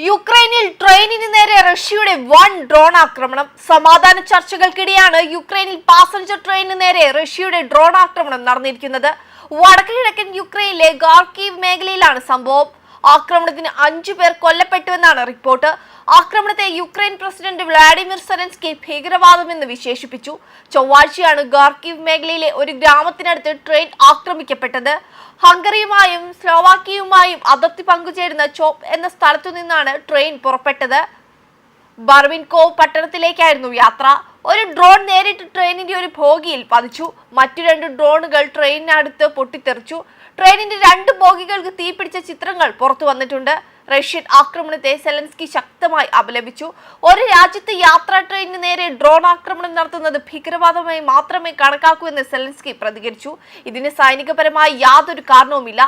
യുക്രൈനിൽ ട്രെയിനിന് നേരെ റഷ്യയുടെ വൻ ഡ്രോൺ ആക്രമണം. സമാധാന ചർച്ചകൾക്കിടെയാണ് യുക്രൈനിൽ പാസഞ്ചർ ട്രെയിനിന് നേരെ റഷ്യയുടെ ഡ്രോൺ ആക്രമണം നടന്നിരിക്കുന്നത്. വടക്ക് കിഴക്കൻ യുക്രൈനിലെ ഗാർക്കീവ് മേഖലയിലാണ് സംഭവം. ആക്രമണത്തിന് 5 പേർ കൊല്ലപ്പെട്ടുവെന്നാണ് റിപ്പോർട്ട്. ആക്രമണത്തെ യുക്രൈൻ പ്രസിഡന്റ് വ്ളാഡിമിർ സെലൻസ്കി ഭീകരവാദമെന്ന് വിശേഷിപ്പിച്ചു. ചൊവ്വാഴ്ചയാണ് ഗാർക്കീവ് മേഖലയിലെ ഒരു ഗ്രാമത്തിനടുത്ത് ട്രെയിൻ ആക്രമിക്കപ്പെട്ടത്. ഹംഗറിയുമായും സ്ലോവാക്കിയയുമായും അതിർത്തി പങ്കുചേരുന്ന ചോപ്പ് എന്ന സ്ഥലത്തു നിന്നാണ് ട്രെയിൻ പുറപ്പെട്ടത്. ബർവിൻകോവ് പട്ടണത്തിലേക്കായിരുന്നു യാത്ര. ഒരു ഡ്രോൺ നേരിട്ട് ട്രെയിനിന്റെ ഒരു ബോഗിയിൽ പതിച്ചു. മറ്റു 2 ഡ്രോണുകൾ ട്രെയിനിനടുത്ത് പൊട്ടിത്തെറിച്ചു. ട്രെയിനിന്റെ 2 ബോഗികൾക്ക് തീപിടിച്ച ചിത്രങ്ങൾ പുറത്തു വന്നിട്ടുണ്ട്. റഷ്യൻ ആക്രമണത്തെ സെലൻസ്കി ശക്തമായി അപലപിച്ചു. ഒരു രാജ്യത്ത് യാത്രാ ട്രെയിനിന് നേരെ ഡ്രോൺ ആക്രമണം നടത്തുന്നത് ഭീകരവാദമായി മാത്രമേ കണക്കാക്കൂ എന്ന് സെലൻസ്കി പ്രതികരിച്ചു. ഇതിന് സൈനികപരമായ യാതൊരു കാരണവുമില്ല.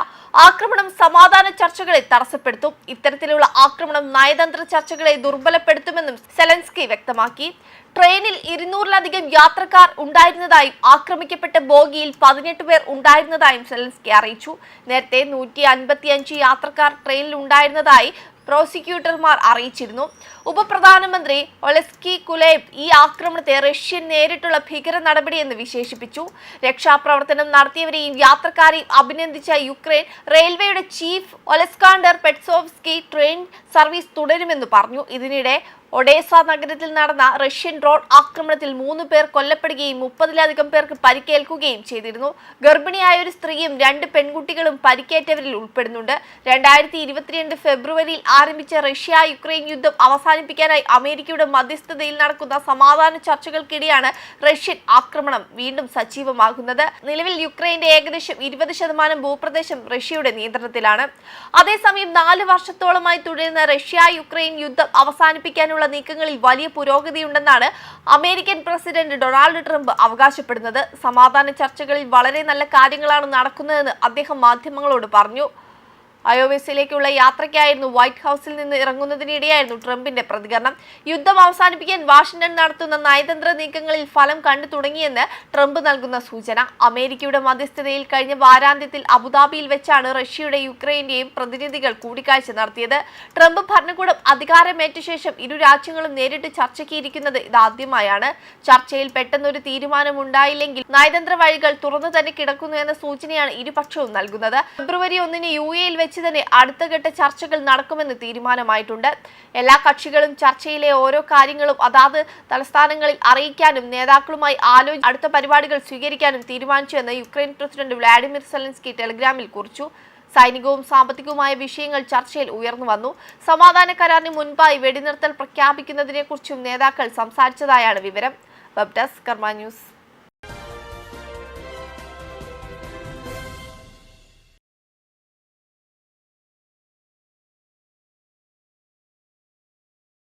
ആക്രമണം സമാധാന ചർച്ചകളെ തടസ്സപ്പെടുത്തും. ഇത്തരത്തിലുള്ള ആക്രമണം നയതന്ത്ര ചർച്ചകളെ ദുർബലപ്പെടുത്തുമെന്നും സെലൻസ്കി വ്യക്തമാക്കി. ട്രെയിനിൽ 200-ലധികം യാത്രക്കാർ ഉണ്ടായിരുന്നതായും ആക്രമിക്കപ്പെട്ട ബോഗിയിൽ 18 പേർ ഉണ്ടായിരുന്നതായും സെലൻസ്കി അറിയിച്ചു. നേരത്തെ 155 യാത്രക്കാർ ട്രെയിനിൽ ഉണ്ടായിരുന്നതായി പ്രോസിക്യൂട്ടർമാർ അറിയിച്ചിരുന്നു. ഉപപ്രധാനമന്ത്രി ഒലെസ്കി കുലേബ് ഈ ആക്രമണത്തെ റഷ്യൻ നേരിട്ടുള്ള ഭീകര നടപടിയെന്ന് വിശേഷിപ്പിച്ചു. രക്ഷാപ്രവർത്തനം നടത്തിയവരെയും യാത്രക്കാരെയും അഭിനന്ദിച്ച യുക്രൈൻ റെയിൽവേയുടെ ചീഫ് ഒലെസ്കാണ്ടർ പെറ്റ്സോവ്സ്കി ട്രെയിൻ സർവീസ് തുടരുമെന്ന് പറഞ്ഞു. ഇതിനിടെ ഒഡേസ നഗരത്തിൽ നടന്ന റഷ്യൻ ഡ്രോൺ ആക്രമണത്തിൽ 3 പേർ കൊല്ലപ്പെടുകയും 30-ലധികം പേർക്ക് പരിക്കേൽക്കുകയും ചെയ്തിരുന്നു. ഗർഭിണിയായ ഒരു സ്ത്രീയും 2 പെൺകുട്ടികളും പരിക്കേറ്റവരിൽ ഉൾപ്പെടുന്നുണ്ട്. 2022 ഫെബ്രുവരിയിൽ ആരംഭിച്ച റഷ്യ-യുക്രൈൻ യുദ്ധം അവസാനിപ്പിക്കാനായി അമേരിക്കയുടെ മധ്യസ്ഥതയിൽ നടക്കുന്ന സമാധാന ചർച്ചകൾക്കിടെയാണ് റഷ്യൻ ആക്രമണം വീണ്ടും സജീവമാകുന്നത്. നിലവിൽ യുക്രൈന്റെ ഏകദേശം 20% ഭൂപ്രദേശം റഷ്യയുടെ നിയന്ത്രണത്തിലാണ്. അതേസമയം 4 വർഷത്തോളമായി തുടരുന്ന റഷ്യ-യുക്രൈൻ യുദ്ധം അവസാനിപ്പിക്കാനുള്ള നീക്കങ്ങളിൽ വലിയ പുരോഗതിയുണ്ടെന്നാണ് അമേരിക്കൻ പ്രസിഡന്റ് ഡൊണാൾഡ് ട്രംപ് അവകാശപ്പെടുന്നത്. സമാധാന ചർച്ചകളിൽ വളരെ നല്ല കാര്യങ്ങളാണ് നടക്കുന്നതെന്ന് അദ്ദേഹം മാധ്യമങ്ങളോട് പറഞ്ഞു. അയോവയിലേക്കുള്ള യാത്രയ്ക്കായിരുന്നു വൈറ്റ് ഹൗസിൽ നിന്ന് ഇറങ്ങുന്നതിനിടെയായിരുന്നു ട്രംപിന്റെ പ്രതികരണം. യുദ്ധം അവസാനിപ്പിക്കാൻ വാഷിംഗ്ടൺ നടത്തുന്ന നയതന്ത്ര നീക്കങ്ങളിൽ ഫലം കണ്ടു തുടങ്ങിയെന്ന് ട്രംപ് നൽകുന്ന സൂചന. അമേരിക്കയുടെ മധ്യസ്ഥതയിൽ കഴിഞ്ഞ വാരാന്ത്യത്തിൽ അബുദാബിയിൽ വെച്ചാണ് റഷ്യയുടെ യുക്രൈന്റെയും പ്രതിനിധികൾ കൂടിക്കാഴ്ച നടത്തിയത്. ട്രംപ് ഭരണകൂടം അധികാരമേറ്റ ശേഷം ഇരു രാജ്യങ്ങളും നേരിട്ട് ചർച്ചയ്ക്ക് ഇരിക്കുന്നത് ഇതാദ്യമായാണ്. ചർച്ചയിൽ പെട്ടെന്നൊരു തീരുമാനമുണ്ടായില്ലെങ്കിൽ നയതന്ത്ര വഴികൾ തുറന്നു തന്നെ കിടക്കുന്നു എന്ന സൂചനയാണ് ഇരുപക്ഷവും നൽകുന്നത്. ഫെബ്രുവരി 1 യുഎഇയിൽ തന്നെ അടുത്ത ഘട്ട ചർച്ചകൾ നടക്കുമെന്ന് തീരുമാനമായിട്ടുണ്ട്. എല്ലാ കക്ഷികളും ചർച്ചയിലെ ഓരോ കാര്യങ്ങളും അതാത് തലസ്ഥാനങ്ങളിൽ അറിയിക്കാനും നേതാക്കളുമായി ആലോചിച്ച് അടുത്ത പരിപാടികൾ സ്വീകരിക്കാനും തീരുമാനിച്ചുവെന്ന് യുക്രൈൻ പ്രസിഡന്റ് വ്ളാഡിമിർ സെലൻസ്കി ടെലഗ്രാമിൽ കുറിച്ചു. സൈനികവും സാമ്പത്തികവുമായ വിഷയങ്ങൾ ചർച്ചയിൽ ഉയർന്നു വന്നു. സമാധാന കരാറിന് മുൻപായി വെടിനിർത്തൽ പ്രഖ്യാപിക്കുന്നതിനെക്കുറിച്ചും നേതാക്കൾ സംസാരിച്ചതായാണ് വിവരം. വെബ് ഡെസ്ക് കർമ്മ ന്യൂസ്.